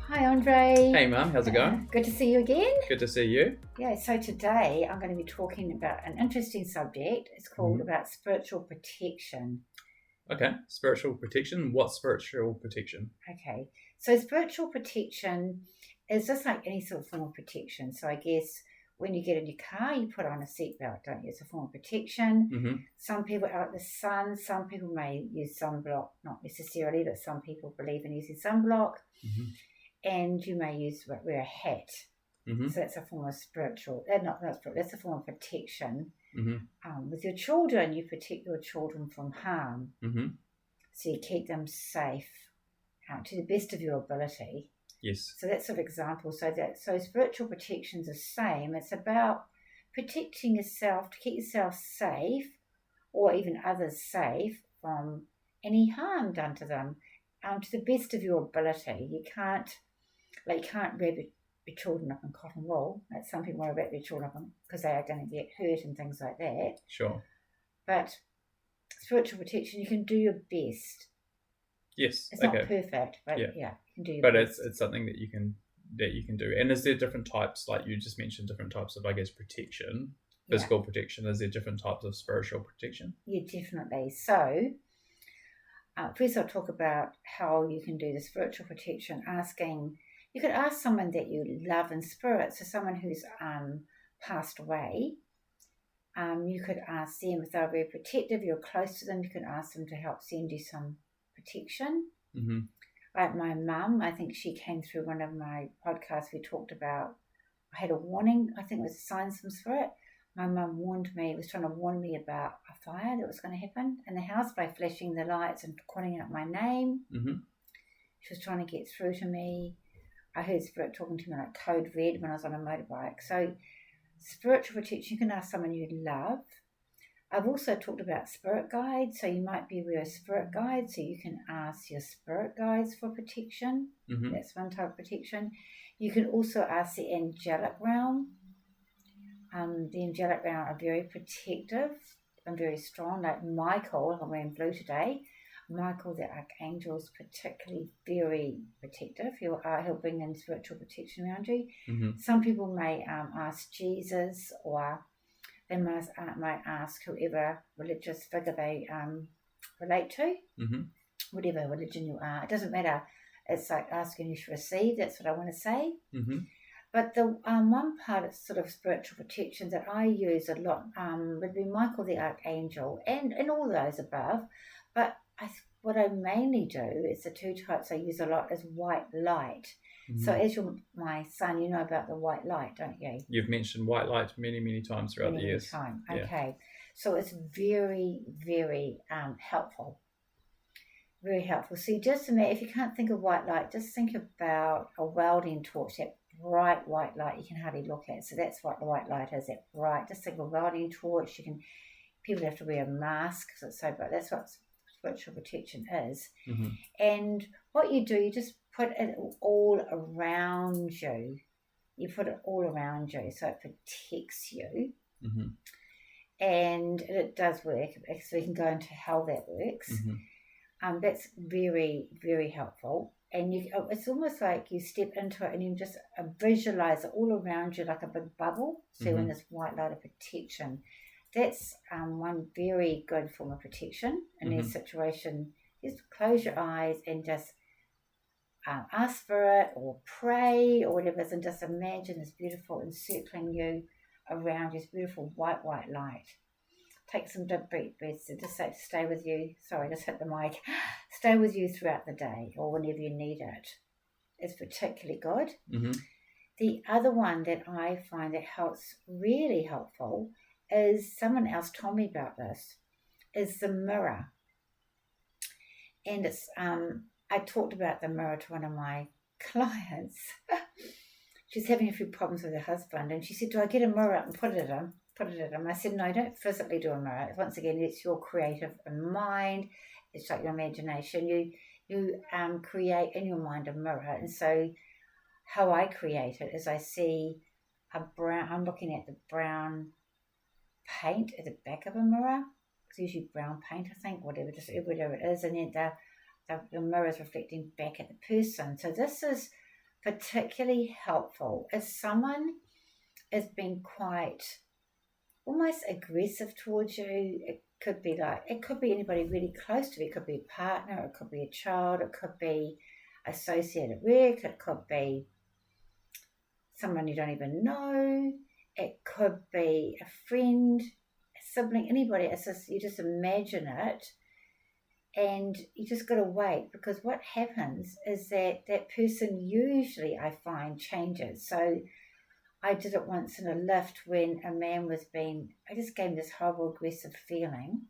Hi, Andre. Hey, Mum, how's it going? Good to see you again. Good to see you. Yeah, so today I'm going to be talking about an interesting subject. It's called about spiritual protection. Okay, spiritual protection. What's spiritual protection? Okay, so spiritual protection is just like any sort of form of protection. So I guess when you get in your car, you put on a seatbelt, don't you? It's a form of protection. Mm-hmm. Some people are out in the sun. Some people may use sunblock, not necessarily, but some people believe in using sunblock. Mm-hmm. And you may wear a hat. Mm-hmm. So that's a form of spiritual, that's a form of protection. Mm-hmm. With your children, you protect your children from harm. Mm-hmm. So you keep them safe to the best of your ability. Yes. So that's sort of example. So spiritual protection is the same. It's about protecting yourself to keep yourself safe, or even others safe from any harm done to them, to the best of your ability. You can't wrap your children up in cotton wool. Like some people want to wrap their children up because they are going to get hurt and things like that. Sure. But spiritual protection, you can do your best. Yes. It's not perfect, but yeah, you can do your best. But it's something that you can do. And is there different types, like you just mentioned, different types of, I guess, protection, physical protection? Is there different types of spiritual protection? Yeah, definitely. So first I'll talk about how you can do the spiritual protection, you could ask someone that you love in spirit, so someone who's passed away. You could ask them if they're very protective, you're close to them, you can ask them to help send you some protection. Mm-hmm. Like my mum, I think she came through one of my podcasts. We talked about, I had a warning, I think it was signs from spirit. My mum was trying to warn me about a fire that was going to happen in the house by flashing the lights and calling out my name. Mm-hmm. She was trying to get through to me. I heard spirit talking to me like code red when I was on a motorbike. So spiritual protection, you can ask someone you love. I've also talked about spirit guides. So you might be with a spirit guide. So you can ask your spirit guides for protection. Mm-hmm. That's one type of protection. You can also ask the angelic realm. The angelic realm are very protective and very strong. Like Michael, I'm wearing blue today. Michael, the archangel, is particularly very protective. He'll bring in spiritual protection around you. Mm-hmm. Some people may ask Jesus, or they might ask whoever religious figure they relate to, mm-hmm. whatever religion you are. It doesn't matter. It's like asking you to receive. That's what I want to say. Mm-hmm. But the one part of sort of spiritual protection that I use a lot would be Michael the Archangel and all those above. But what I mainly do is the two types I use a lot is white light. Mm-hmm. So as you're my son, you know about the white light, don't you? You've mentioned white light many, many times throughout the years. Okay. So it's very, very helpful. Very helpful. So you just imagine, if you can't think of white light, just think about a welding torch, that bright white light you can hardly look at. So that's what the white light is, that bright. Just think of a welding torch. People have to wear a mask because it's so bright. That's what spiritual protection is. Mm-hmm. And what you do, you just put it all around you. You put it all around you so it protects you. Mm-hmm. And it does work. So you can go into how that works. Mm-hmm. That's very, very helpful. And it's almost like you step into it and you just visualize it all around you like a big bubble. So mm-hmm. in this white light of protection. That's one very good form of protection in mm-hmm. this situation. Just close your eyes and just ask for it or pray or whatever, and just imagine this beautiful encircling you around you, this beautiful white light. Take some deep breaths and just stay with you. Sorry, just hit the mic. Stay with you throughout the day or whenever you need it. It's particularly good. Mm-hmm. The other one that I find that helps, really helpful, is someone else told me about this, is the mirror. And it's I talked about the mirror to one of my clients. She's having a few problems with her husband, and she said, do I get a mirror up and put it at him? I said, no, don't physically do a mirror. Once again, it's your creative mind. It's like your imagination. You create in your mind a mirror. And so how I create it is I see I'm looking at the brown paint at the back of a mirror. It's usually brown paint, I think, whatever it is, and then the mirror is reflecting back at the person. So this is particularly helpful if someone has been quite almost aggressive towards you. It could be anybody really close to you. It could be a partner, it could be a child, it could be associate at work, it could be someone you don't even know, it could be a friend, a sibling, anybody. It's just, you just imagine it, and you just got to wait, because what happens is that person usually, I find, changes. So I did it once in a lift when a man I just gave him this horrible aggressive feeling.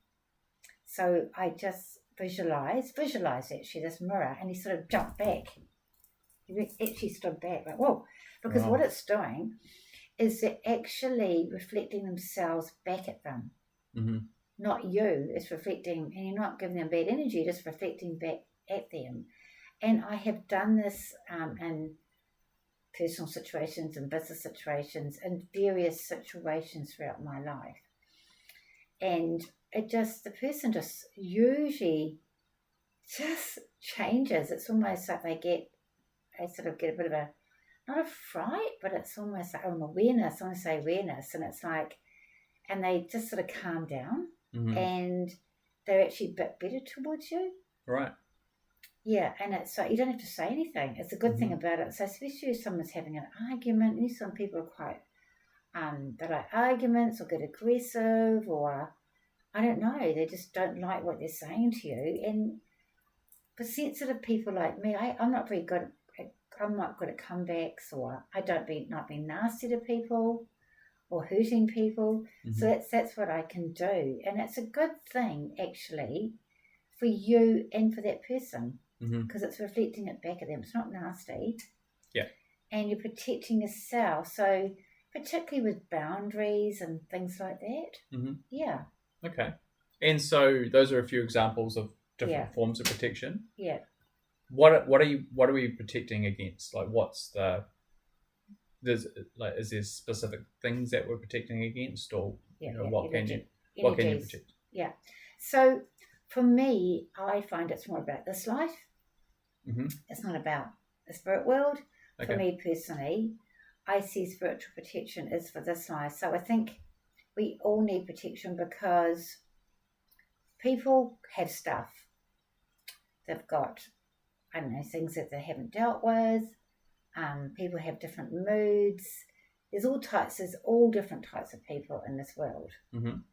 So I just visualized actually this mirror, and he sort of jumped back. He actually stood back, like, whoa, because what it's doing is they're actually reflecting themselves back at them. Mm-hmm. Not you. It's reflecting, and you're not giving them bad energy, just reflecting back at them. And I have done this in personal situations and business situations and various situations throughout my life. And the person just usually just changes. It's almost like they sort of get a bit of a, not a fright, but it's almost like awareness. I want to say awareness. And it's like, and they just sort of calm down, and they're actually a bit better towards you. Right. Yeah, and it's like you don't have to say anything. It's a good thing about it. So especially if someone's having an argument, and some people are quite, they like arguments or get aggressive, or I don't know, they just don't like what they're saying to you. And for sensitive people like me, I'm not very good. I'm not good at comebacks, or I don't not being nasty to people or hurting people. So that's what I can do, and it's a good thing actually for you and for that person, because it's reflecting it back at them. It's not nasty. Yeah. And you're protecting yourself. So particularly with boundaries and things like that. Yeah. Okay. And so those are a few examples of different forms of protection. Yeah. What are we protecting against? Like, is there specific things that we're protecting against, or what can you protect? Yeah. So for me, I find it's more about this life. It's not about the spirit world. Okay. For me personally, I see spiritual protection is for this life. So I think we all need protection, because people have stuff. They've got, I don't know, things that they haven't dealt with. People have different moods. There's all different types of people in this world. And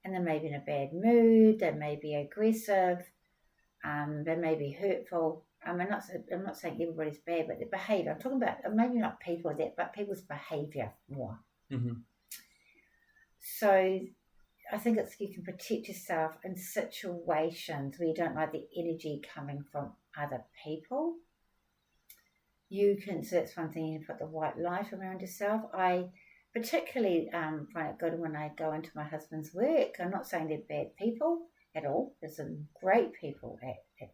they may be in a bad mood, they may be aggressive, they may be hurtful. I'm not saying everybody's bad, but their behaviour. I'm talking about maybe not people but people's behaviour more. So I think you can protect yourself in situations where you don't like the energy coming from other people. So that's one thing, you put the white light around yourself. I particularly find it good when I go into my husband's work. I'm not saying they're bad people at all. There's some great people at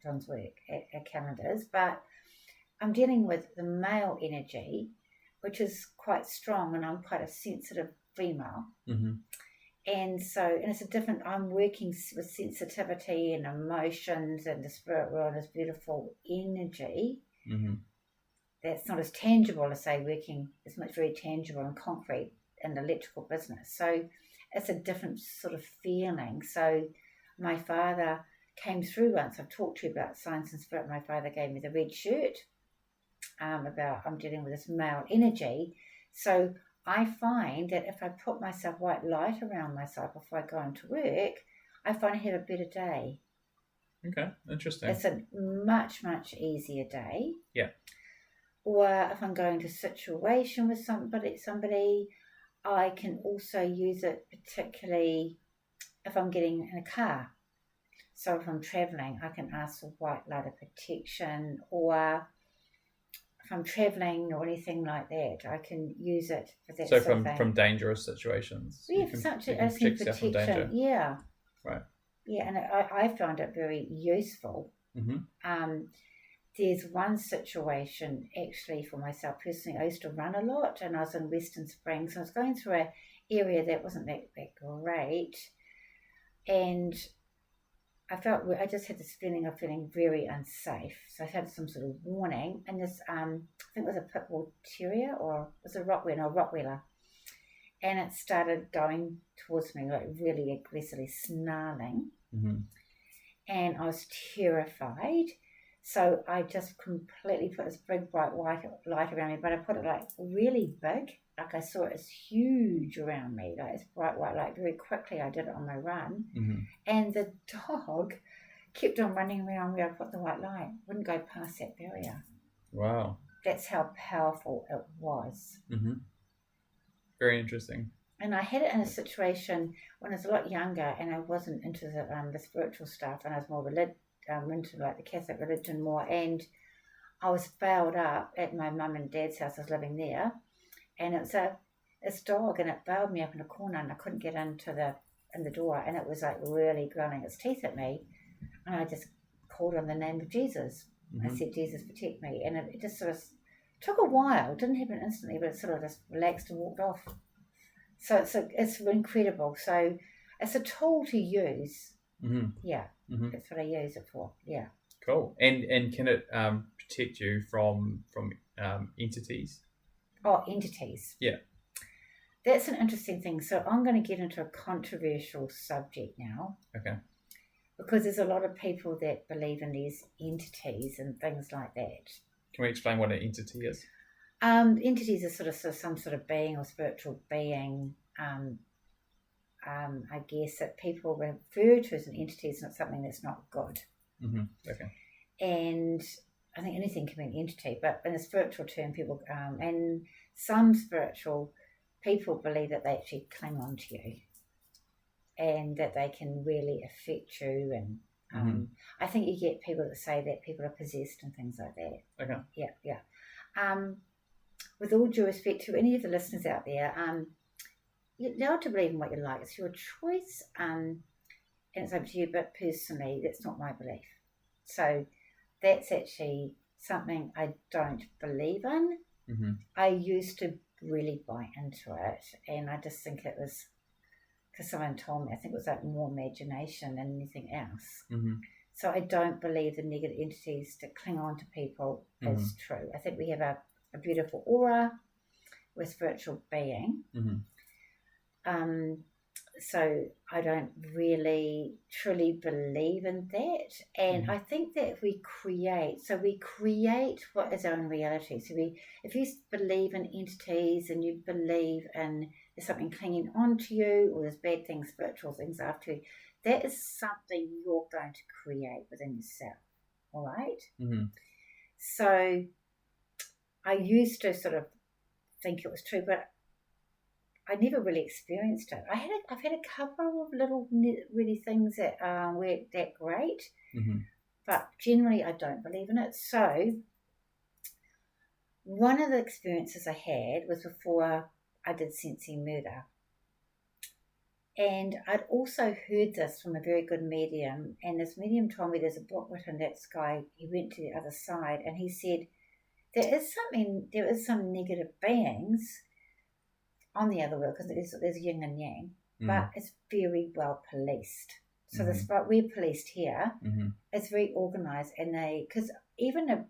John's work, at Callender's, but I'm dealing with the male energy, which is quite strong, and I'm quite a sensitive female. And it's I'm working with sensitivity and emotions and the spirit world, this beautiful energy. That's not as tangible as, say, working as much very tangible and concrete in the electrical business. So it's a different sort of feeling. So my father came through once. I've talked to you about Science and Spirit. My father gave me the red shirt about I'm dealing with this male energy. So I find that if I put myself white light around myself before I go into work, I find I have a better day. Okay, interesting. It's a much, much easier day. Yeah. Or if I'm going to a situation with somebody, I can also use it particularly if I'm getting in a car. So if I'm travelling, I can ask for white light of protection, or if I'm travelling or anything like that, I can use it for that. So from dangerous situations. Yeah, for such a protection. Yeah. Right. Yeah, and I found it very useful. There's one situation actually for myself personally. I used to run a lot, and I was in Western Springs. I was going through an area that wasn't that great, and I just had this feeling of feeling very unsafe. So I had some sort of warning, and this, I think it was a pit bull terrier, or it was a Rottweiler, and it started going towards me like really aggressively snarling, and I was terrified. So I just completely put this big bright white light around me, but I put it like really big. Like I saw it as huge around me, like this bright white light. Very quickly I did it on my run. And the dog kept on running around where I put the white light. Wouldn't go past that barrier. Wow. That's how powerful it was. Very interesting. And I had it in a situation when I was a lot younger and I wasn't into the spiritual stuff, and I was more into like the Catholic religion more, and I was bailed up at my mum and dad's house. I was living there, and it was this dog, and it bailed me up in a corner, and I couldn't get in the door, and it was like really growling its teeth at me, and I just called on the name of Jesus. I said, Jesus, protect me, and it just sort of took a while. It didn't happen instantly, but it sort of just relaxed and walked off. So it's incredible. So it's a tool to use. Yeah, that's what I use it for. Yeah. Cool. And can it protect you from entities? Oh, entities. Yeah. That's an interesting thing. So I'm going to get into a controversial subject now. Okay. Because there's a lot of people that believe in these entities and things like that. Can we explain what an entity is? Entities are sort of some sort of being or spiritual being. I guess that people refer to as an entity is not something that's not good. Okay. And I think anything can be an entity, but in a spiritual term, people and some spiritual people believe that they actually cling on to you, and that they can really affect you. And I think you get people that say that people are possessed and things like that. Okay. Yeah. With all due respect to any of the listeners out there, you're allowed to believe in what you like. It's your choice, and it's up to you. But personally, that's not my belief. So that's actually something I don't believe in. I used to really buy into it, and I just think it was because someone told me. I think it was like more imagination than anything else. So I don't believe the negative entities that cling on to people is true. I think we have a beautiful aura. We're spiritual being. So I don't really truly believe in that. And I think that if we create what is our own reality. So if you believe in entities and you believe in there's something clinging onto you, or there's bad things, spiritual things after you, that is something you're going to create within yourself. All right? So I used to sort of think it was true, but I never really experienced it. I've had a couple of little really things that weren't that great, but generally I don't believe in it. So one of the experiences I had was before I did sensing murder. And I'd also heard this from a very good medium, and this medium told me there's a book written, that guy, he went to the other side, and he said there is some negative beings on the other world, because there's yin and yang, but it's very well policed. So the spot we're policed here, it's very organised, and because even a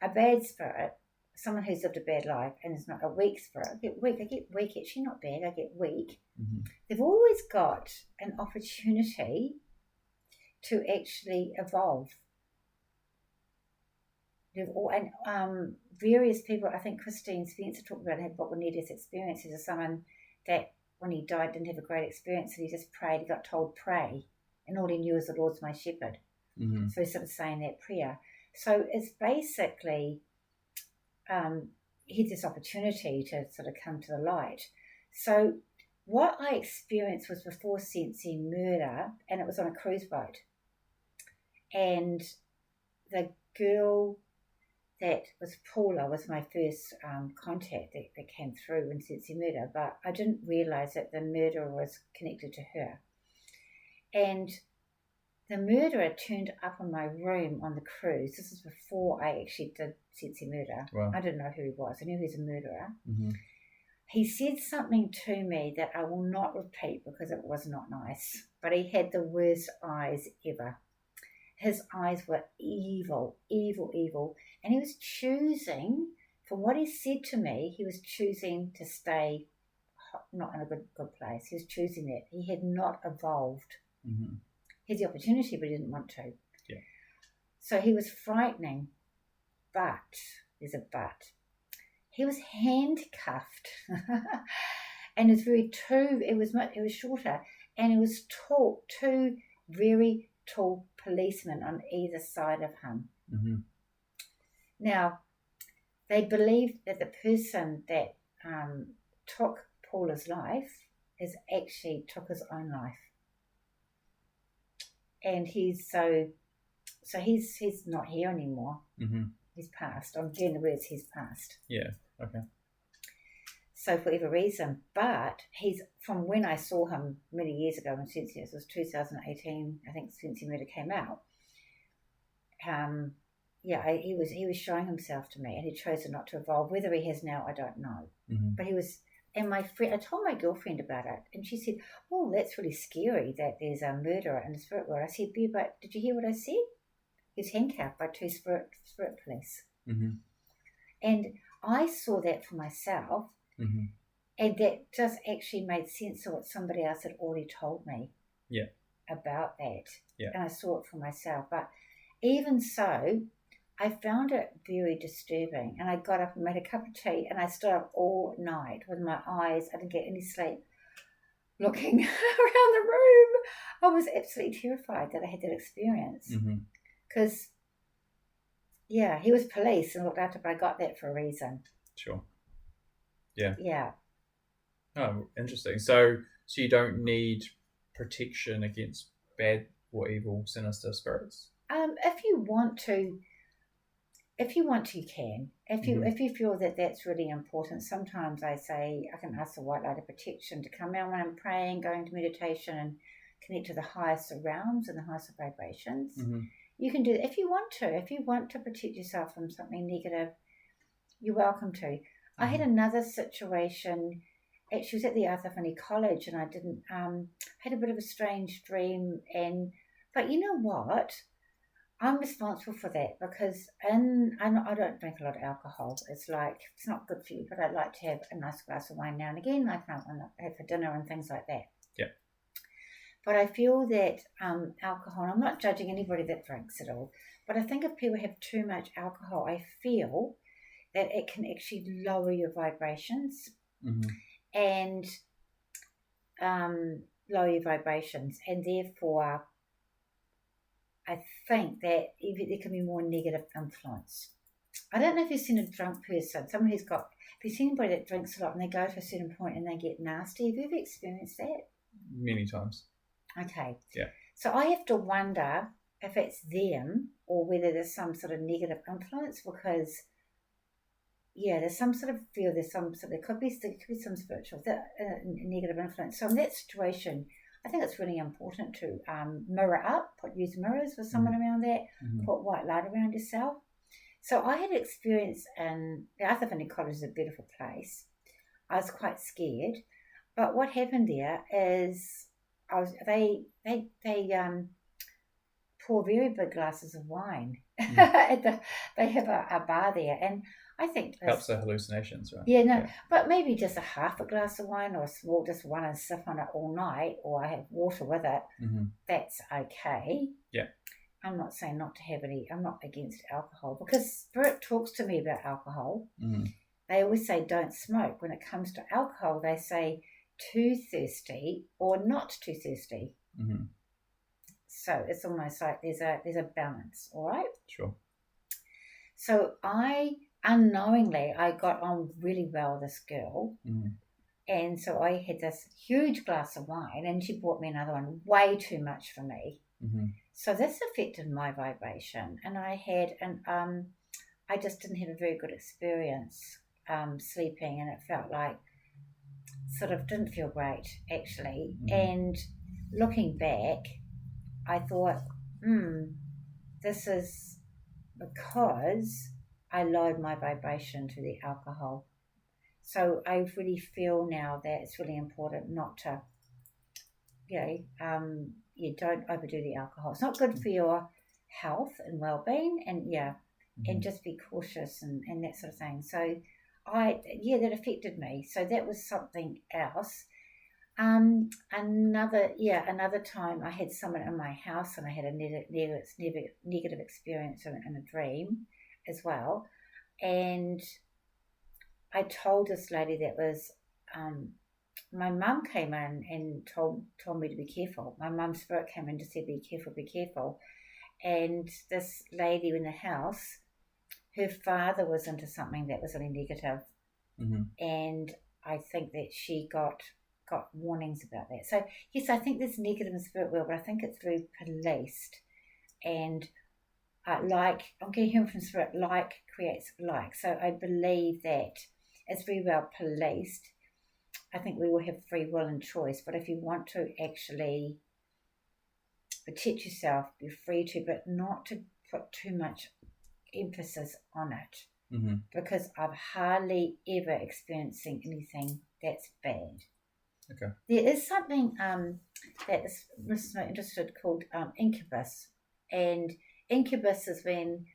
bad spirit, someone who's lived a bad life and is not a weak spirit, I get weak, actually not bad, I get weak. They've always got an opportunity to actually evolve. Various people, I think Christine Spencer talked about, had what were near-death experiences of someone that when he died didn't have a great experience, and he just prayed, he got told pray, and all he knew was the Lord's my shepherd. So he's sort of saying that prayer. So it's basically he had this opportunity to sort of come to the light. So what I experienced was before sensing murder, and it was on a cruise boat, and the girl that was Paula was my first contact that came through in sensing murder, but I didn't realise that the murderer was connected to her. And the murderer turned up in my room on the cruise. This is before I actually did sensing murder. Wow. I didn't know who he was. I knew he was a murderer. He said something to me that I will not repeat because it was not nice, but he had the worst eyes ever. His eyes were evil, evil, evil. And he was choosing, from what he said to me, he was choosing to stay not in a good place. He was choosing that. He had not evolved. Mm-hmm. He had the opportunity, but he didn't want to. Yeah. So he was frightening. But, there's a but, he was handcuffed. And it was shorter. And it was tall, two very tall policemen on either side of him. Mm-hmm. Now, they believed that the person that took Paula's life actually took his own life. And he's not here anymore. Mm-hmm. He's passed. I'm doing the words, he's passed. Yeah, okay. So for whatever reason, but he's, from when I saw him many years ago in Sensi, it was 2018, I think Sensi Murder came out. He was showing himself to me, and he chose not to evolve. Whether he has now, I don't know. Mm-hmm. But he was, and I told my girlfriend about it, and she said, "Oh, that's really scary that there's a murderer in the spirit world." I said, "Yeah, but did you hear what I said? He was handcuffed by two spirit police." Mm-hmm. And I saw that for myself. Mm-hmm. And that just actually made sense of what somebody else had already told me about that. Yeah. And I saw it for myself. But even so, I found it very disturbing. And I got up and made a cup of tea, and I stood up all night with my eyes. I didn't get any sleep, looking around the room. I was absolutely terrified that I had that experience. Because, he was police and looked after, but I got that for a reason. Sure. Yeah. Yeah. Oh, interesting. So you don't need protection against bad or evil, sinister spirits? If you want to, you can. If you feel that that's really important, sometimes I say I can ask the white light of protection to come out when I'm praying, going to meditation, and connect to the highest realms and the highest vibrations. Mm-hmm. You can do that if you want to. If you want to protect yourself from something negative, you're welcome to. Mm-hmm. I had another situation. Actually, I was at the Arthur College, and I didn't. Had a bit of a strange dream, but you know what? I'm responsible for that because I don't drink a lot of alcohol. It's not good for you, but I'd like to have a nice glass of wine now and again, like I have for dinner and things like that. Yeah. But I feel that alcohol, and I'm not judging anybody that drinks at all, but I think if people have too much alcohol, I feel that it can actually lower your vibrations. Mm-hmm. And lower your vibrations, and therefore I think that there can be more negative influence. I don't know if you've seen a drunk person, someone who's got, if you've seen anybody that drinks a lot and they go to a certain point and they get nasty. Have you ever experienced that? Many times. Okay. Yeah. So I have to wonder if it's them or whether there's some sort of negative influence, because there's some sort of feel, there could be some spiritual negative influence. So in that situation, I think it's really important to mirror up, use mirrors with someone around that, put white light around yourself. So I had experience in the Arthur College is a beautiful place. I was quite scared, but what happened there is they pour very big glasses of wine. They have a bar there, and I think helps the hallucinations, right? Yeah, but maybe just a half a glass of wine or a small, just one, and sip on it all night, or I have water with it. Mm-hmm. That's okay. Yeah. I'm not saying not to have any. I'm not against alcohol, because Spirit talks to me about alcohol. Mm-hmm. They always say don't smoke. When it comes to alcohol, they say too thirsty or not too thirsty. Mm-hmm. So it's almost like there's a balance. All right. Sure. So unknowingly, I got on really well with this girl. Mm-hmm. And so I had this huge glass of wine, and she bought me another one, way too much for me. Mm-hmm. So this affected my vibration, and I just didn't have a very good experience sleeping, and it felt like didn't feel great, actually. Mm-hmm. And looking back, I thought, this is because I lowered my vibration to the alcohol. So I really feel now that it's really important not to, you don't overdo the alcohol. It's not good for your health and well-being, and and just be cautious and that sort of thing. So that affected me. So that was something else. Another time I had someone in my house and I had a negative experience in a dream as well. And I told this lady that was, my mum came in and told me to be careful. My mum's spirit came in and just said, be careful, be careful. And this lady in the house, her father was into something that was really negative. And I think that she got warnings about that. So yes, I think there's negative in the spirit world, but I think it's very policed. And I'm getting hearing from spirit, like creates like. So I believe that it's very well policed. I think we all have free will and choice, but if you want to actually protect yourself, be free to, but not to put too much emphasis on it, because I've hardly ever experiencing anything that's bad. Okay. There is something that is so interested called incubus, and incubus is when,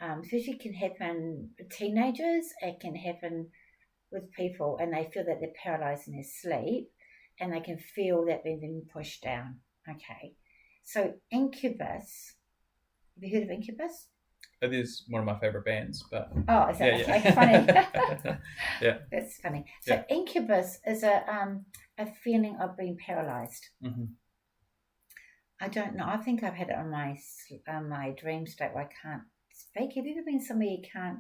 especially can happen with teenagers, it can happen with people, and they feel that they're paralyzed in their sleep, and they can feel that they're being pushed down. Okay, so incubus. Have you heard of incubus? It is one of my favorite bands, but is that funny? Yeah, that's funny. So incubus is a feeling of being paralyzed. I don't know. I think I've had it on my dream state where I can't speak. Have you ever been somewhere you can't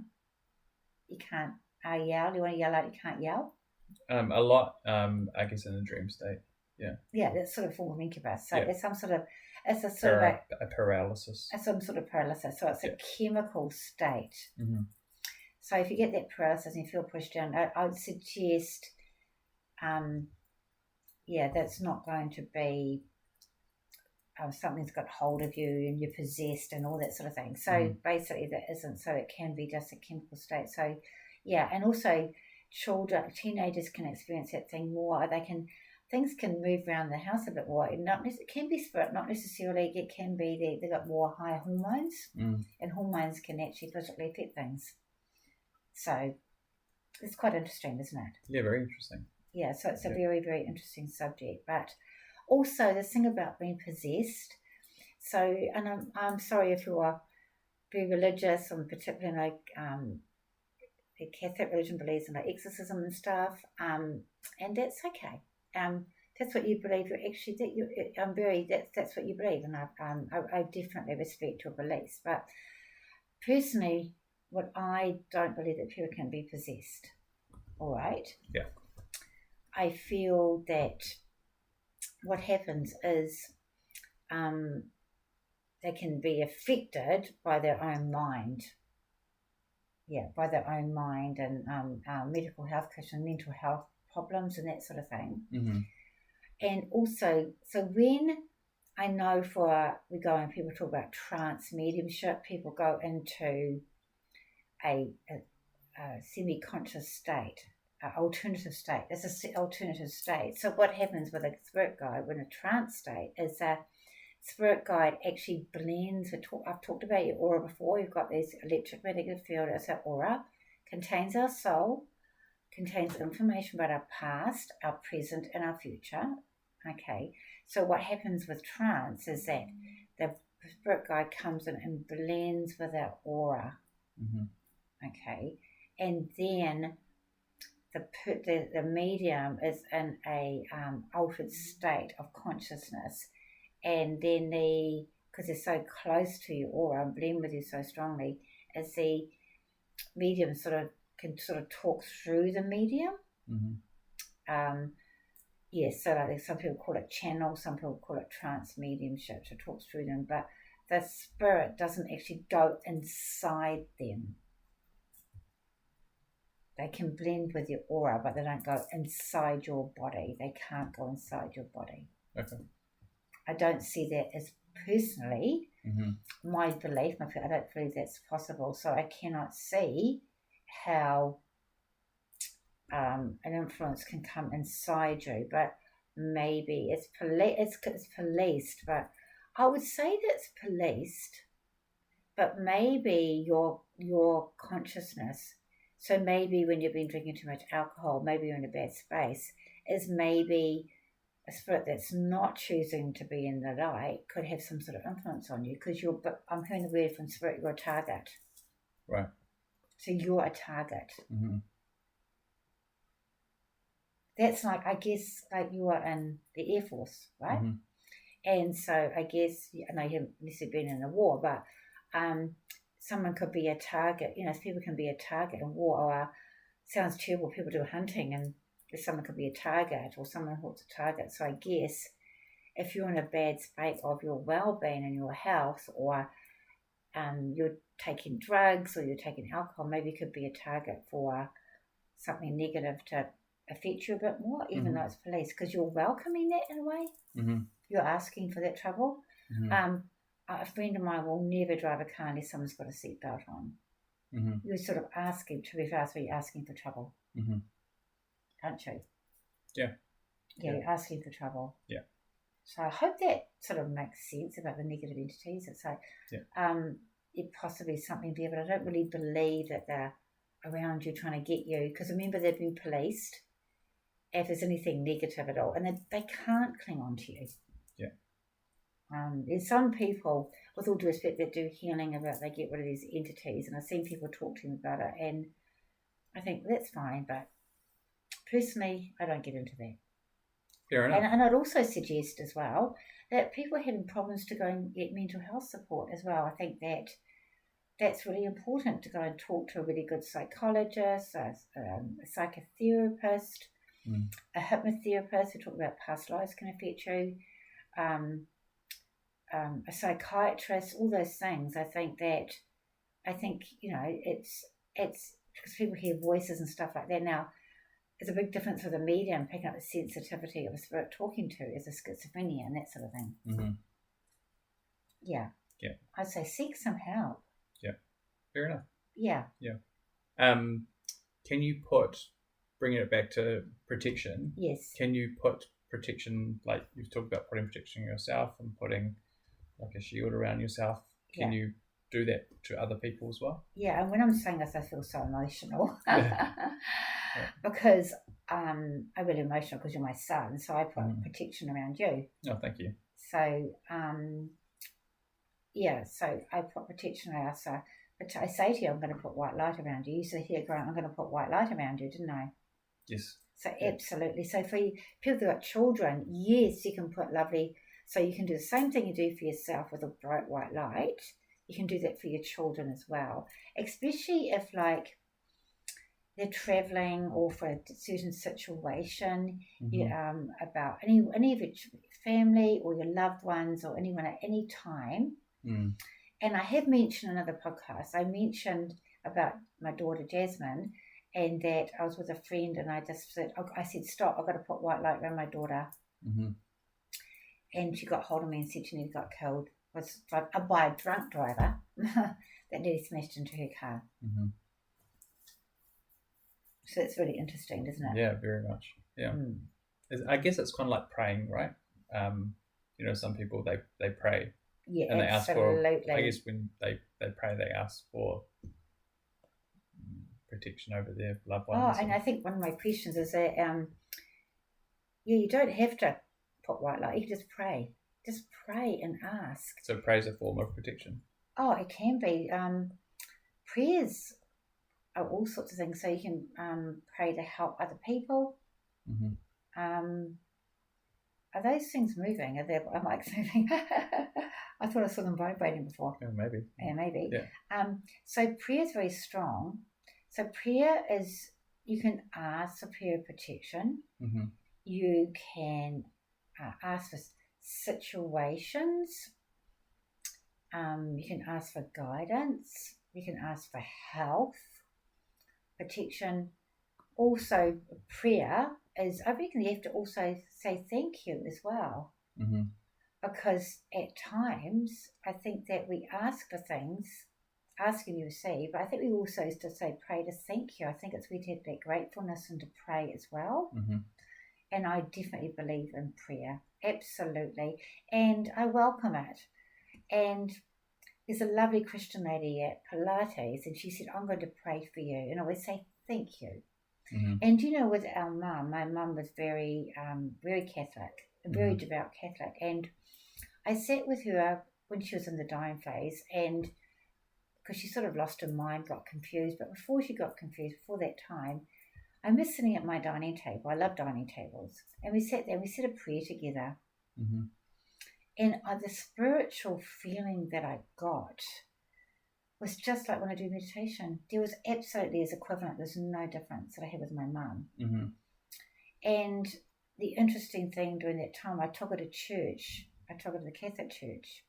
yell? You want to yell out, you can't yell? A lot. I guess in a dream state. Yeah. Yeah, that's sort of form of incubus. So it's some sort of, it's a sort of a paralysis. Some sort of paralysis. So it's a chemical state. So if you get that paralysis and you feel pushed down, I would suggest, that's not going to be something's got hold of you and you're possessed and all that sort of thing. So basically that isn't. So it can be just a chemical state. So and also teenagers can experience that thing more. Things can move around the house a bit more. It can be spirit, not necessarily. It can be they've got more higher hormones, and hormones can actually physically affect things. So it's quite interesting, isn't it? Yeah, very interesting. Yeah, so it's a very, very interesting subject. But also the thing about being possessed. So, and I'm sorry if you are very religious, and particularly like the Catholic religion believes in like exorcism and stuff, and that's okay. That's what you believe. That's what you believe, and I definitely respect your beliefs. But personally, what I don't believe that people can be possessed. All right. Yeah. I feel that what happens is, they can be affected by their own mind. Yeah, by their own mind and medical health conditions, mental health problems and that sort of thing. And also, so when I know we go and people talk about trance mediumship, people go into a semi-conscious state, alternative state. It's an alternative state. So what happens with a spirit guide when a trance state is that spirit guide actually blends. I've talked about your aura before. You've got this electromagnetic field as our aura, contains our soul, contains information about our past, our present, and our future. Okay, so what happens with trance is that the spirit guide comes in and blends with our aura. Okay, and then the medium is in a altered state of consciousness, and then because they're so close to your aura and blend with you so strongly, as the medium can talk through the medium. So like some people call it channel, some people call it trance mediumship, to talk through them, but the spirit doesn't actually go inside them. They can blend with your aura, but they don't go inside your body. They can't go inside your body. Okay. I don't see that as personally my belief. I don't believe that's possible. So I cannot see how an influence can come inside you. But maybe it's policed, but I would say that it's policed, but maybe your consciousness. So maybe when you've been drinking too much alcohol, maybe you're in a bad space, is maybe a spirit that's not choosing to be in the light could have some sort of influence on you, because but I'm hearing the word from spirit, you're a target. Right. So you're a target. Mm-hmm. That's like, I guess, like you are in the Air Force, right? Mm-hmm. And so I guess, I know you haven't necessarily been in a war, but someone could be a target. People can be a target in war, or sounds terrible, people do hunting and someone could be a target, or someone who's a target. So I guess if you're in a bad state of your well-being and your health, or you're taking drugs or you're taking alcohol, maybe you could be a target for something negative to affect you a bit more, even though it's police, because you're welcoming that in a way. Mm-hmm. You're asking for that trouble. Mm-hmm. A friend of mine will never drive a car unless someone's got a seatbelt on. Mm-hmm. You're sort of asking, to be fast, you're asking for trouble, aren't you? Yeah. You're asking for trouble. Yeah. So I hope that sort of makes sense about the negative entities. It's like, it possibly something there, but I don't really believe that they're around you trying to get you, because remember, they've been policed if there's anything negative at all, and they can't cling on to you. Yeah. There's some people, with all due respect, that do healing about they get rid of these entities, and I've seen people talk to me about it, and I think that's fine, but personally, I don't get into that. Fair enough. And I'd also suggest as well that people having problems to go and get mental health support as well. I think that's really important, to go and talk to a really good psychologist, a psychotherapist, a hypnotherapist who talk about past lives can affect you, a psychiatrist, all those things. I think it's because people hear voices and stuff like that. Now, there's a big difference with a medium picking up the sensitivity of a spirit talking to as a schizophrenia and that sort of thing. Mm-hmm. Yeah. Yeah. I'd say seek some help. Yeah. Fair enough. Yeah. Yeah. Can you bringing it back to protection? Yes. Can you put protection, like you've talked about putting protection on yourself and putting like a shield around yourself? Can you do that to other people as well? Yeah, and when I'm saying this, I feel so emotional. Yeah. Because I'm really emotional because you're my son, so I put protection around you. Oh, thank you. So, so I put protection around us. But I say to you, I'm going to put white light around you. You said, here, Grant, I'm going to put white light around you, didn't I? Yes. So absolutely. So for you, people who've got children, yes, you can put lovely. So you can do the same thing you do for yourself with a bright white light. You can do that for your children as well, especially if like they're traveling or for a certain situation, about any of your family or your loved ones or anyone at any time. And I have mentioned in another podcast, I mentioned about my daughter Jasmine, and that I was with a friend and I said, stop, I've got to put white light around my daughter. And she got hold of me and said she nearly got killed. Was by a drunk driver that nearly smashed into her car. So it's really interesting, isn't it? Yeah, very much. Yeah. I guess it's kind of like praying, right? Some people, they pray. Yeah, and they absolutely. ask for, I guess when they pray, they ask for protection over their loved ones. Oh, and I think one of my questions is that, you don't have to put white light. You can just pray. Just pray and ask. So prayer is a form of protection? Oh, it can be. Prayers are all sorts of things. So you can pray to help other people. Are those things moving? Are mics moving? I thought I saw them vibrating before. Yeah, maybe. Yeah, maybe. Yeah. So prayer is very strong. So prayer is, you can ask for prayer protection. You can ask for situations. You can ask for guidance. You can ask for health, protection. Also, prayer is, I reckon you have to also say thank you as well. Because at times, I think that we ask for things, ask and you receive, but I think we also used to say pray to thank you. I think it's we to have that gratefulness and to pray as well. And I definitely believe in prayer. Absolutely. And I welcome it. And there's a lovely Christian lady at Pilates, and she said, I'm going to pray for you. And I always say, thank you. Mm-hmm. And with our mum, my mum was very, very Catholic, a very Mm-hmm. devout Catholic. And I sat with her when she was in the dying phase, and because she sort of lost her mind, got confused. But before she got confused, before that time, I miss sitting at my dining table. I love dining tables. And we sat there and we said a prayer together. Mm-hmm. And the spiritual feeling that I got was just like when I do meditation. There was absolutely as equivalent. There's no difference that I had with my mum. Mm-hmm. And the interesting thing during that time, I took her to church. I took her to the Catholic church.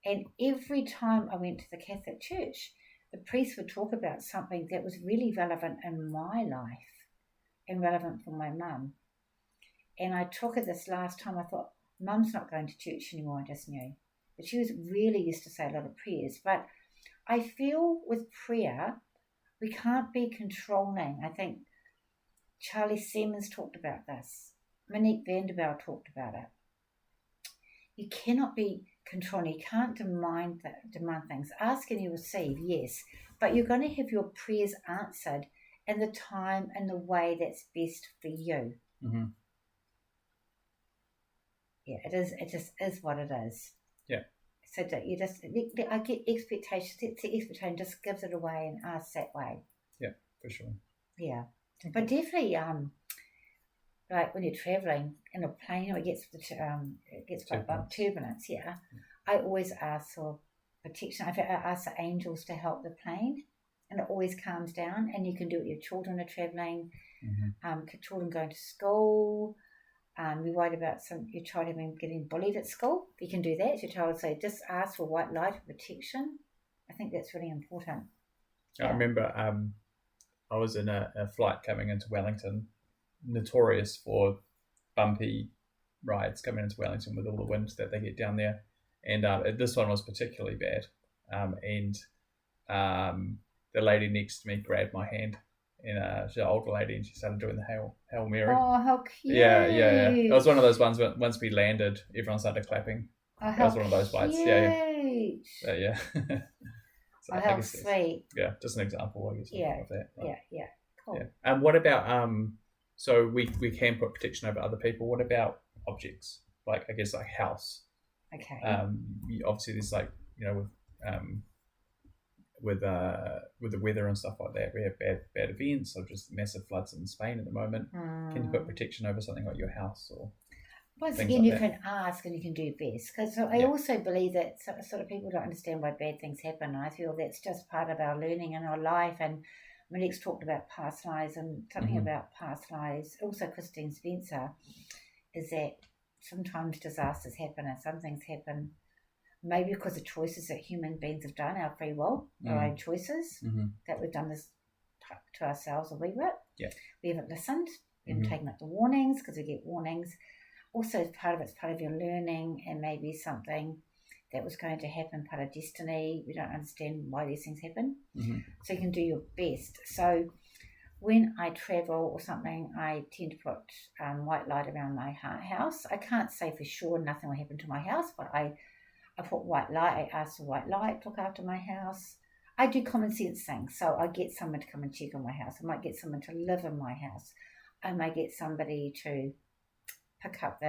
And every time I went to the Catholic church, the priest would talk about something that was really relevant in my life and relevant for my mum. And I took her this last time. I thought, Mum's not going to church anymore, I just knew. But she was really used to say a lot of prayers. But I feel with prayer, we can't be controlling. I think Charlie Siemens talked about this. Monique Vanderbilt talked about it. You cannot be controlling. You can't demand things. Ask and you receive, yes. But you're going to have your prayers answered in the time and the way that's best for you. Mm-hmm. Yeah, it is. It just is what it is. Yeah. So that you just, I get expectations. It's the expectation, just gives it away and asks that way. Yeah, for sure. Yeah, but definitely, like when you're traveling in a plane, it gets quite bad turbulence. Yeah, I always ask for protection. I ask the angels to help the plane, and it always calms down. And you can do it. Your children are traveling, children going to school. You're worried about your child getting bullied at school. You can do that. Your child will say, just ask for white light protection. I think that's really important. I remember I was in a flight coming into Wellington, notorious for bumpy rides coming into Wellington with all the wind that they get down there. And this one was particularly bad. And the lady next to me grabbed my hand. And she's an older lady, and she started doing the Hail Mary. Oh, how cute! Yeah. It was one of those ones when once we landed, everyone started clapping. Oh, that was one of those flights. Yeah. So how sweet! Yeah, just an example, I guess. Of that. Yeah. Cool. Yeah. What about so we can put protection over other people. What about objects? Like I guess like house. Okay. Obviously there's like with the weather and stuff like that, we have bad events or just massive floods in Spain at the moment. Can you put protection over something like your house or once again, you can ask and you can do best. Because I also believe that sort of people don't understand why bad things happen. I feel that's just part of our learning in our life. And Monique's talked about past lives and something about past lives. Also, Christine Spencer is that sometimes disasters happen and some things happen maybe because of choices that human beings have done, our free will, our own choices, that we've done this to ourselves a wee bit. Yeah. We haven't listened. We haven't taken up the warnings because we get warnings. Also, part of it's part of your learning and maybe something that was going to happen, part of destiny. We don't understand why these things happen. So you can do your best. So when I travel or something, I tend to put white light around my house. I can't say for sure nothing will happen to my house, but I put white light. I ask for white light, look after my house. I do common sense things. So I get someone to come and check on my house. I might get someone to live in my house. I might get somebody to pick up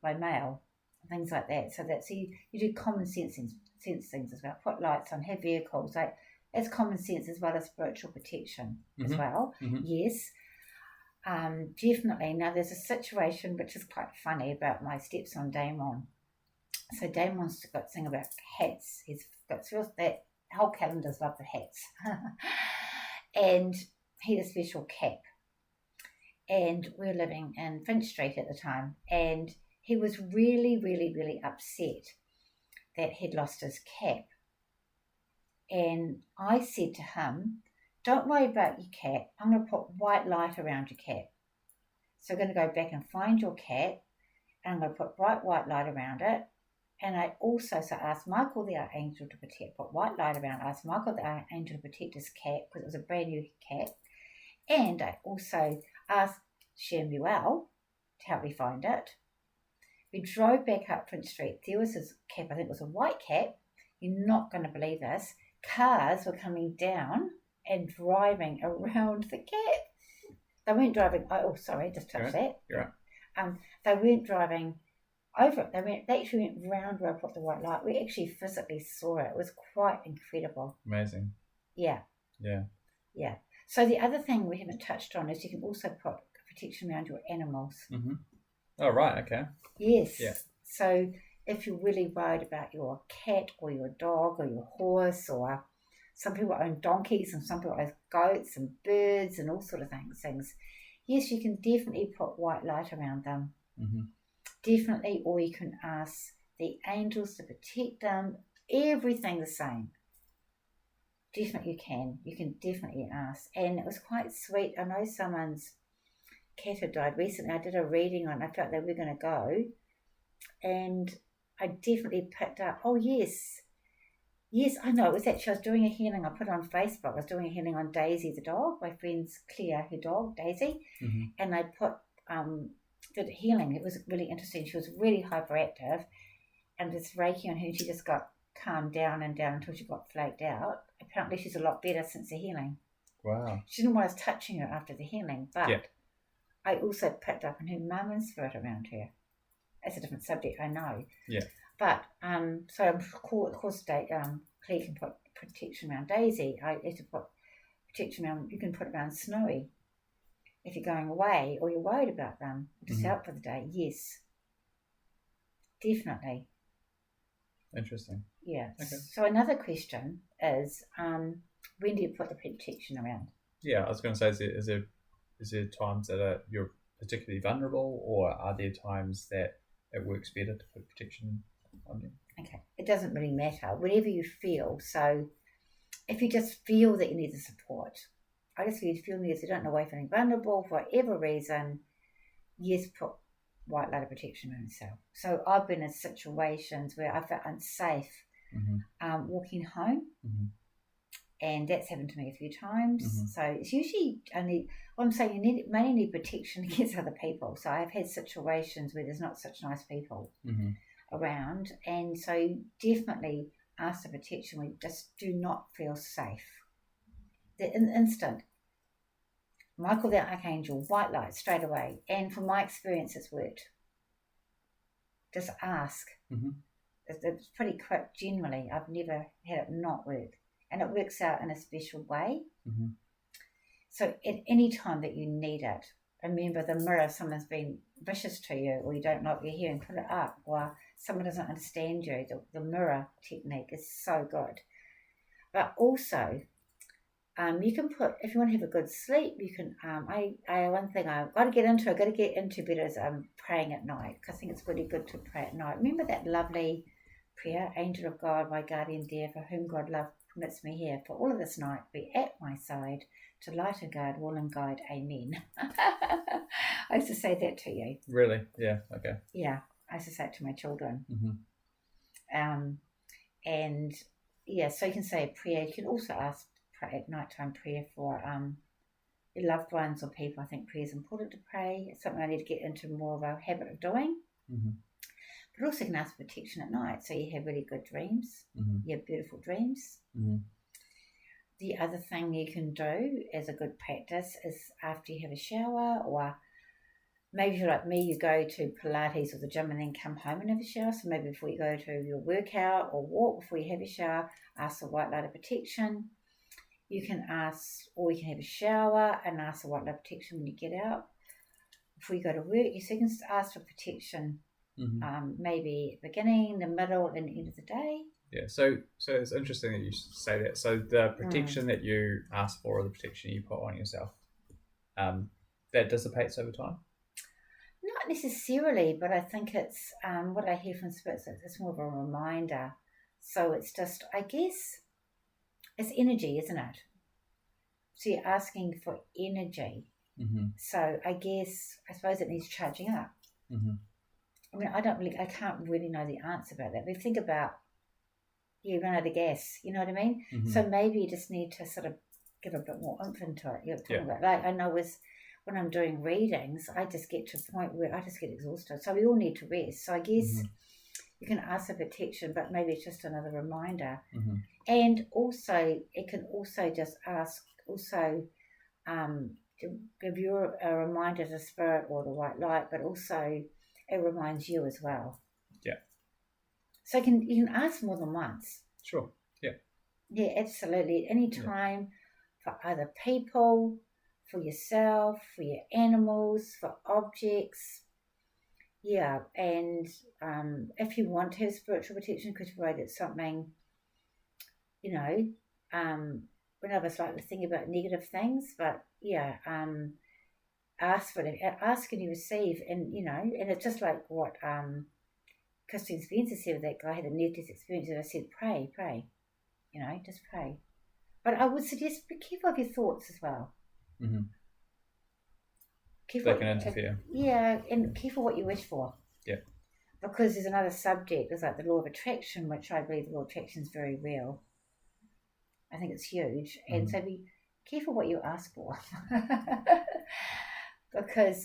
my mail, things like that. So that's you do common sense things as well. Put lights on, have vehicles. Like it's common sense as well as spiritual protection as well. Yes. Definitely. Now there's a situation which is quite funny about my stepson Damon. So Damon's got a thing about hats. He's got that whole calendars love the hats. And he had a special cap. And we were living in Finch Street at the time. And he was really, really, really upset that he'd lost his cap. And I said to him, don't worry about your cap. I'm going to put white light around your cap. So we're going to go back and find your cap. And I'm going to put bright white light around it. And I also asked Michael the Archangel to protect, put white light around. I asked Michael the Archangel to protect his cat because it was a brand new cat. And I also asked share me well to help me find it. We drove back up Prince Street. There was this cab, I think it was a white cab. You're not going to believe this. Cars were coming down and driving around the cab. They weren't driving, just touched that. You're right. They weren't driving over it. They actually went round where I put the white light. We actually physically saw it. It was quite incredible. Amazing. Yeah. Yeah. Yeah. So the other thing we haven't touched on is you can also put protection around your animals. Mm-hmm. Oh, right. Okay. Yes. Yeah. So if you're really worried about your cat or your dog or your horse, or some people own donkeys and some people own goats and birds and all sort of things, yes, you can definitely put white light around them. Mm-hmm. Definitely, or you can ask the angels to protect them. Everything the same. Definitely you can definitely ask. And it was quite sweet. I know someone's cat had died recently. I did a reading on it. I felt they were going to go, and I definitely picked up, oh yes, I know, it was actually, I was doing a healing, I put it on Facebook, I was doing a healing on Daisy the dog, my friend's Claire, her dog, Daisy, Mm-hmm. and I put, did a healing. It was really interesting. She was really hyperactive, and this Reiki on her, and she just got calmed down and down until she got flaked out. Apparently she's a lot better since the healing. Wow. She didn't want us touching her after the healing, but Yeah. I also picked up on her mum and spirit around her. It's a different subject, I know. Yeah. But, so of course, Claire can put protection around Daisy. I had to put protection around, you can put around Snowy. If you're going away or you're worried about them, just out for the day, yes. Definitely. Interesting. Yeah. Okay. So another question is, when do you put the protection around? Yeah, I was going to say, is there times that you're particularly vulnerable, or are there times that it works better to put protection on you? Okay. It doesn't really matter. Whatever you feel. So if you just feel that you need the support, I just feel you don't know why you're feeling vulnerable for whatever reason, yes, put white light of protection on yourself. So I've been in situations where I felt unsafe walking home, and that's happened to me a few times. So it's usually only, what I'm saying, you mainly need protection against other people. So I've had situations where there's not such nice people around, and so definitely ask for protection when you just do not feel safe. The instant, Michael the Archangel, white light straight away, and from my experience it's worked. Just ask. It's pretty quick generally. I've never had it not work, and it works out in a special way. So at any time that you need it, remember the mirror. If someone's been vicious to you, or you don't like what you're hearing, put it up. Or someone doesn't understand you, the mirror technique is so good. But also, you can put, if you want to have a good sleep, you can, one thing I've got to get into better is praying at night, because I think it's really good to pray at night. Remember that lovely prayer, Angel of God, my guardian dear, for whom God love permits me here, for all of this night be at my side, to light and guard, wall and guide, amen. I used to say that to you. Really? Yeah, okay. Yeah, I used to say it to my children. And yeah, so you can say a prayer. You can also ask at nighttime prayer for your loved ones or people. I think prayer is important to pray. It's something I need to get into more of a habit of doing. But also you can ask for protection at night, so you have really good dreams. You have beautiful dreams. The other thing you can do as a good practice is after you have a shower, or maybe if you're like me, you go to Pilates or the gym and then come home and have a shower. So maybe before you go to your workout or walk, before you have a shower, ask for white light of protection. You can ask, or you can have a shower and ask for white light protection when you get out. Before you go to work, so you can ask for protection, maybe at the beginning, the middle, and the end of the day. Yeah, so it's interesting that you say that. So the protection that you ask for, or the protection you put on yourself, that dissipates over time? Not necessarily, but I think it's what I hear from spirits, it's more of a reminder. So it's just, I guess, it's energy, isn't it? So you're asking for energy. So I suppose it needs charging up. I mean, I can't really know the answer about that. But if you think about, you run out of gas, you know what I mean? So maybe you just need to sort of give a bit more oomph into it. You're talking about, like, I know what when I'm doing readings, I just get to a point where I just get exhausted. So we all need to rest. So I guess you can ask for protection, but maybe it's just another reminder. And also, it can also just ask, to give you a reminder to spirit or the white light, but also it reminds you as well. Yeah. So you can ask more than once. Sure. Yeah. Yeah, absolutely. Anytime for other people, for yourself, for your animals, for objects. Yeah, and if you want to have spiritual protection, because you're worried it's something, one of us like to think about negative things, but yeah, ask for it, ask and you receive, and and it's just like what Christine Spencer said. That guy had a near-death experience, and I said, pray, just pray. But I would suggest be careful of your thoughts as well. They can interfere. And careful what you wish for. Yeah. Because there's another subject, there's like the law of attraction, which I believe the law of attraction is very real. I think it's huge. And so be careful what you ask for.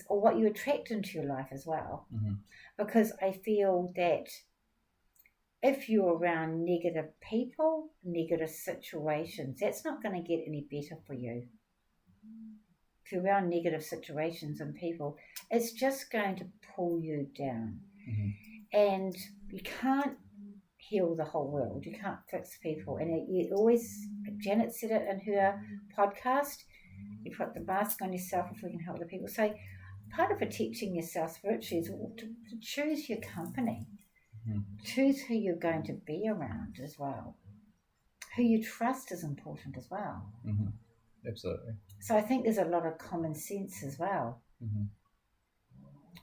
Or what you attract into your life as well. Because I feel that if you're around negative people, negative situations, that's not going to get any better for you. If you're around negative situations and people, it's just going to pull you down. And you can't heal the whole world. You can't fix people. And you always, Janet said it in her podcast, you put the mask on yourself if we can help other people. So part of protecting yourself spiritually is to choose your company. Choose who you're going to be around as well. Who you trust is important as well. Absolutely. So I think there's a lot of common sense as well.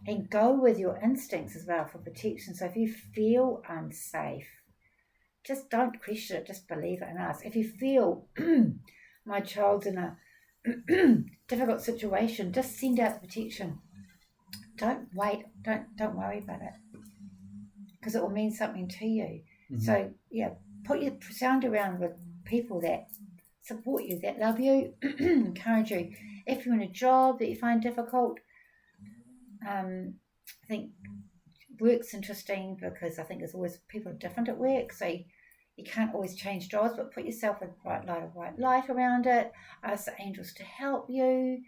And go with your instincts as well for protection. So if you feel unsafe, just don't question it, just believe it and ask. If you feel my child's in a difficult situation, just send out the protection. Don't wait, don't worry about it, because it will mean something to you. So put your sound around with people that support you, that love you, encourage you. If you're in a job that you find difficult, I think work's interesting, because I think there's always people different at work, so you can't always change jobs, but put yourself a bright light of white light around it. Ask the angels to help you,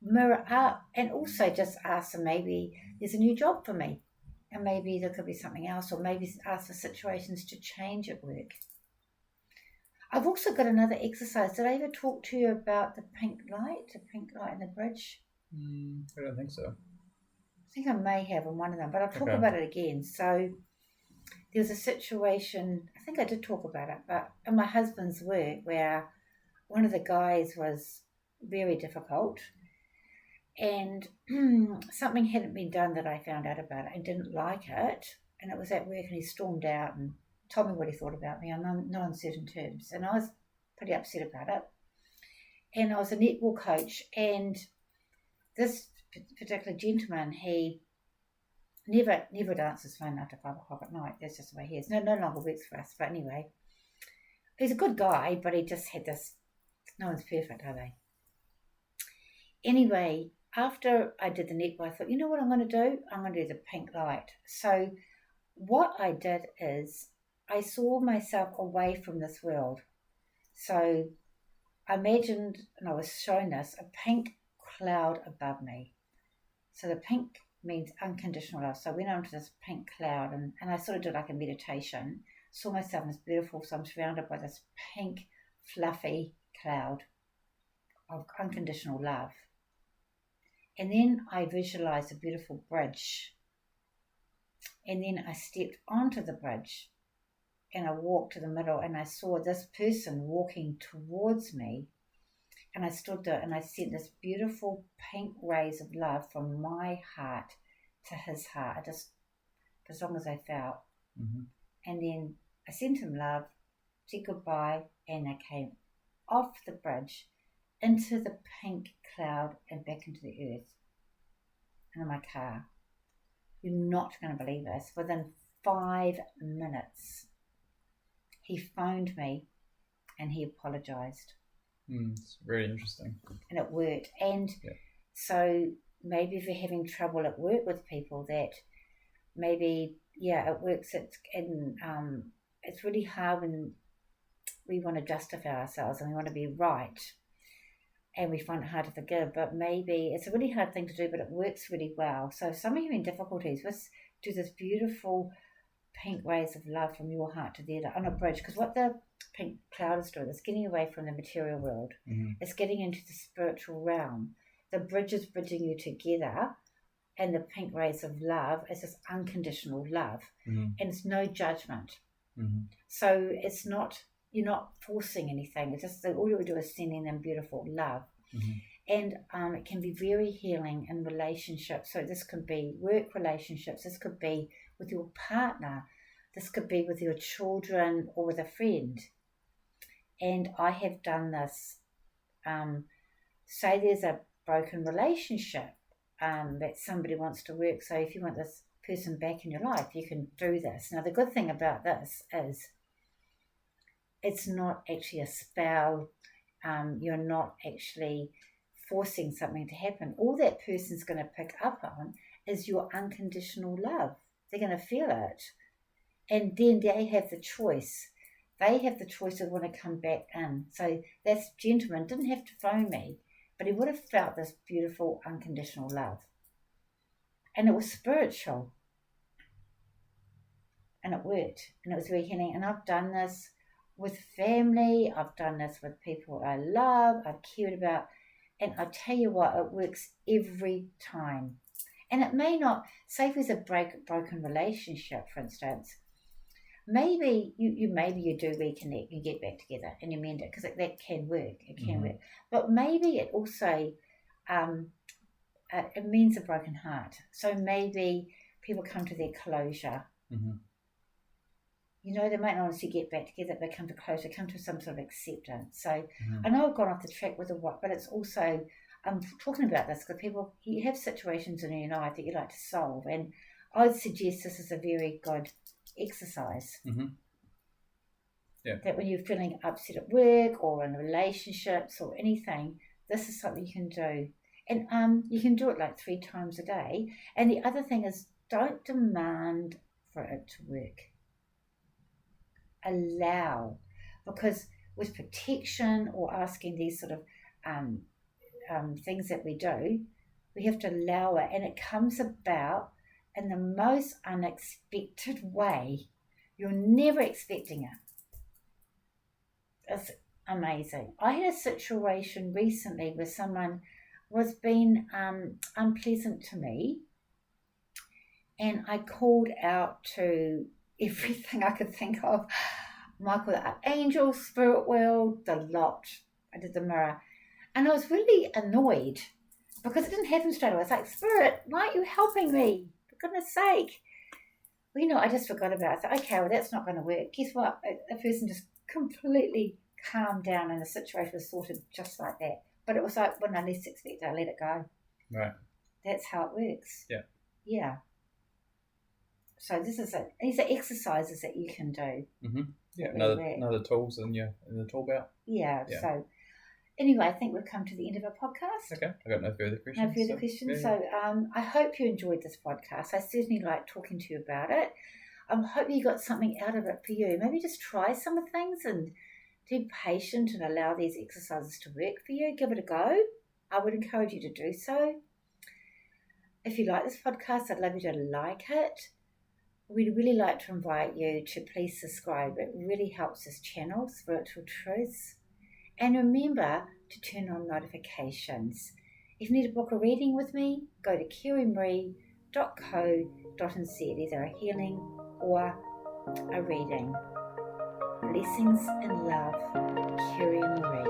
mirror up, and also just ask them, maybe there's a new job for me, and maybe there could be something else, or maybe ask for situations to change at work. I've also got another exercise. Did I ever talk to you about the pink light in the bridge? I don't think so. I think I may have on one of them, but I'll talk about it again. So there was a situation, I think I did talk about it, but in my husband's work, where one of the guys was very difficult, and something hadn't been done that I found out about it and didn't like it, and it was at work, and he stormed out and told me what he thought about me on no uncertain terms, and I was pretty upset about it. And I was a netball coach, and this particular gentleman, he never would answer his phone after 5 o'clock at night. That's just the way he is. No longer works for us, but anyway, he's a good guy, but he just had this, no one's perfect, are they? Anyway, after I did the netball, I thought, you know what I'm going to do? I'm going to do the pink light. So what I did is I saw myself away from this world. So I imagined, and I was shown this, a pink cloud above me. So the pink means unconditional love. So I went onto this pink cloud, and I sort of did like a meditation, saw myself as beautiful. So I'm surrounded by this pink, fluffy cloud of unconditional love. And then I visualized a beautiful bridge. And then I stepped onto the bridge, and I walked to the middle, and I saw this person walking towards me. And I stood there, and I sent this beautiful pink rays of love from my heart to his heart. I just, as long as I felt. And then I sent him love, said goodbye, and I came off the bridge into the pink cloud and back into the earth. And in my car. You're not going to believe this. Within 5 minutes, he phoned me and he apologized. It's very interesting. And it worked. And So maybe if you're having trouble at work with people, that maybe, it works. It's really hard when we want to justify ourselves and we want to be right, and we find it hard to forgive. But maybe it's a really hard thing to do, but it works really well. So if some of you having difficulties, let's do this beautiful pink rays of love from your heart to there on a bridge, because what the pink cloud is doing is getting away from the material world. It's getting into the spiritual realm. The bridge is bridging you together, and the pink rays of love is this unconditional love, and it's no judgment. So it's not, you're not forcing anything. It's just that all you do is sending them beautiful love. And it can be very healing in relationships. So this could be work relationships, this could be with your partner, this could be with your children or with a friend. And I have done this. Say there's a broken relationship that somebody wants to work. So if you want this person back in your life, you can do this. Now the good thing about this is it's not actually a spell. You're not actually forcing something to happen. All that person's going to pick up on is your unconditional love. They're going to feel it. And then they have the choice. They have the choice of want to come back in. So this gentleman didn't have to phone me, but he would have felt this beautiful unconditional love. And it was spiritual. And it worked. And it was very healing. And I've done this with family. I've done this with people I love, I've cared about. And I tell you what, it works every time. And it may not, say if there's a broken relationship, for instance, maybe you do reconnect, you get back together and you mend it, because that can work. It can work. But maybe it also it means a broken heart. So maybe people come to their closure. You know, they might not honestly get back together, but come to closure, come to some sort of acceptance. So I know I've gone off the track with the what, but it's also, I'm talking about this because people, you have situations in your life that you like to solve, and I would suggest this is a very good exercise. That when you're feeling upset at work or in relationships or anything, this is something you can do. And you can do it like 3 times a day. And the other thing is, don't demand for it to work. Allow, because with protection or asking these sort of things that we do, we have to allow it, and it comes about in the most unexpected way. You're never expecting it. It's amazing. I had a situation recently where someone was being unpleasant to me, and I called out to everything I could think of. Michael, the angel, spirit world, the lot. I did the mirror. And I was really annoyed because it didn't happen straight away. I was like, Spirit, why aren't you helping me? For goodness sake. Well, I just forgot about it. I said, okay, well, that's not going to work. Guess what? A person just completely calmed down and the situation was sorted just like that. But it was like when I least expected, I let it go. Right. That's how it works. Yeah. Yeah. So these are exercises that you can do. Yeah, another tools in the tool belt. Yeah. So anyway, I think we've come to the end of our podcast. Okay, I got no further questions. No further questions. So I hope you enjoyed this podcast. I certainly like talking to you about it. I hope you got something out of it for you. Maybe just try some of the things and be patient and allow these exercises to work for you. Give it a go. I would encourage you to do so. If you like this podcast, I'd love you to like it. We'd really like to invite you to please subscribe. It really helps this channel, Spiritual Truths. And remember to turn on notifications. If you need to book a reading with me, go to kirimarie.co.nz, either a healing or a reading. Blessings and love, Kiri Marie.